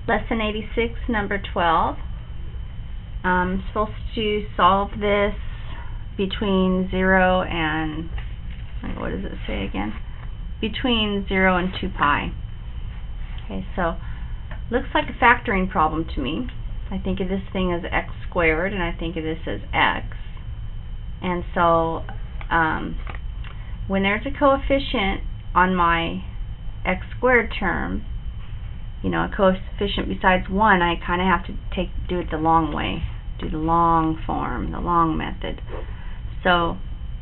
Lesson 86, number 12. I'm supposed to solve this between 0 and, what does it say again? Between 0 and 2 pi. Okay, so looks like a factoring problem to me. I think of this thing as x squared, and I think of this as x. And so when there's a coefficient on my x squared term, you know, a coefficient besides 1, I kind of have to do it the long way, do the long form, the long method. So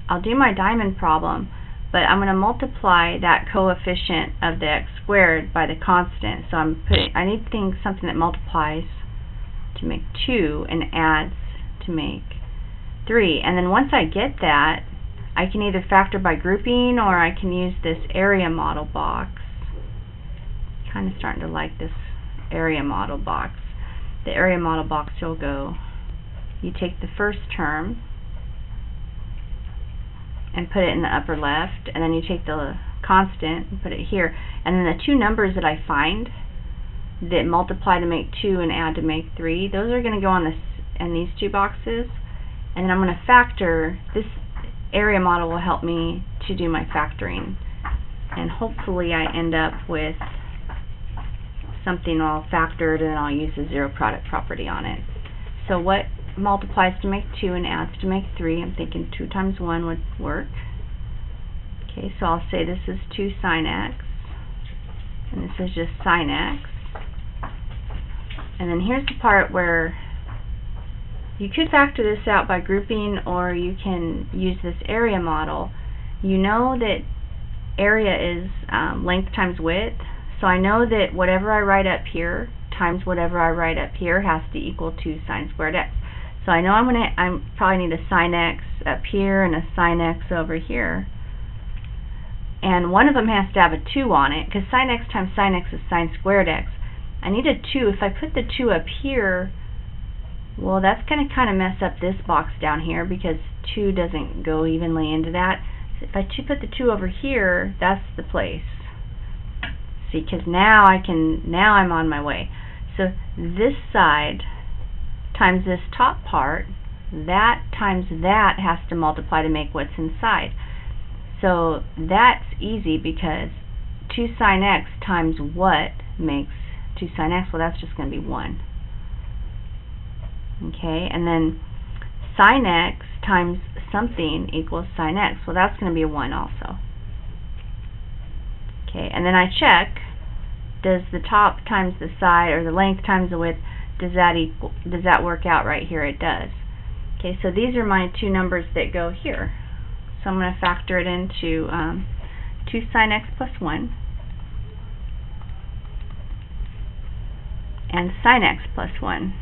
I'll do my diamond problem, but I'm going to multiply that coefficient of the x squared by the constant. So I need something that multiplies to make 2 and adds to make 3. And then once I get that, I can either factor by grouping, or I can use this area model box. Kind of starting to like this area model box. The area model box, you'll go, you take the first term and put it in the upper left, and then you take the constant and put it here, and then the two numbers that I find that multiply to make 2 and add to make 3, those are going to go on in these two boxes, and then I'm going to factor. This area model will help me to do my factoring, and hopefully I end up with something all factored, and I'll use the zero product property on it. So what multiplies to make 2 and adds to make 3? I'm thinking 2 times 1 would work. Okay, so I'll say this is 2 sine x, and this is just sine x. And then here's the part where you could factor this out by grouping, or you can use this area model. You know that area is length times width. So I know that whatever I write up here times whatever I write up here has to equal 2 sine squared x. So I know I probably need a sine x up here and a sine x over here. And one of them has to have a 2 on it, because sine x times sine x is sine squared x. I need a 2. If I put the 2 up here, well, that's going to kind of mess up this box down here, because 2 doesn't go evenly into that. So if I put the 2 over here, that's the place. See, because now I'm on my way. So this side times this top part, that times that has to multiply to make what's inside. So that's easy, because 2 sine x times what makes 2 sine x? Well, that's just going to be 1. Okay, and then sine x times something equals sine x. Well, that's going to be a 1 also. Okay, and then I check, does the top times the side, or the length times the width, does that work out right here? It does. Okay, so these are my two numbers that go here. So I'm going to factor it into 2 sine x plus 1 and sine x plus 1.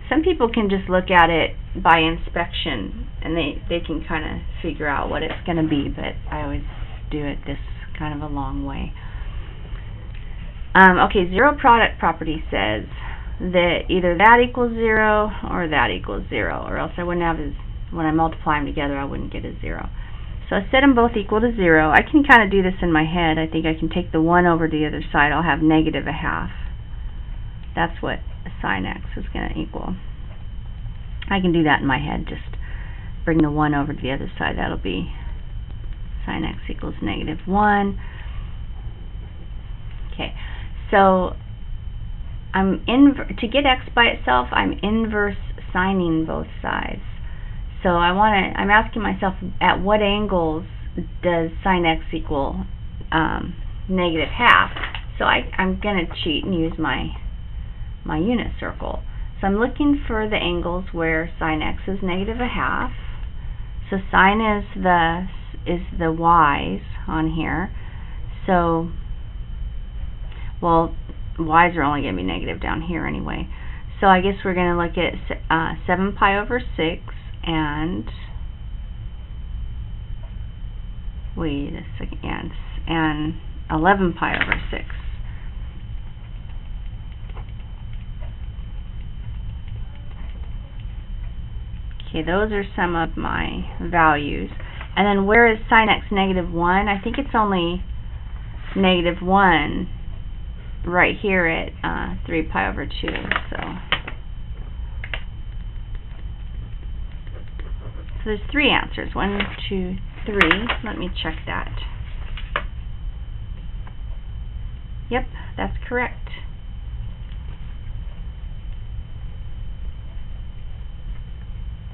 Some people can just look at it by inspection, and they can kind of figure out what it's going to be, but I always do it this kind of a long way. Okay, zero product property says that either that equals 0 or that equals 0, or else I wouldn't have when I multiply them together, I wouldn't get a 0. So I set them both equal to 0. I can kind of do this in my head. I think I can take the 1 over to the other side. I'll have negative a half. That's what sine x is going to equal. I can do that in my head. Just bring the 1 over to the other side. That'll be sine x equals negative 1. Okay, so to get x by itself, I'm inverse sining both sides. So I'm asking myself, at what angles does sine x equal negative half? So I'm going to cheat and use my unit circle. So I'm looking for the angles where sine x is negative a half. So sine is the y's on here. So, well, y's are only going to be negative down here anyway. So I guess we're going to look at 7 pi over 6 and, wait a second, and 11 pi over 6. Okay, those are some of my values. And then where is sine x negative 1? I think it's only negative 1 right here at 3 pi over 2. So there's 3 answers. 1, 2, 3. Let me check that. Yep, that's correct.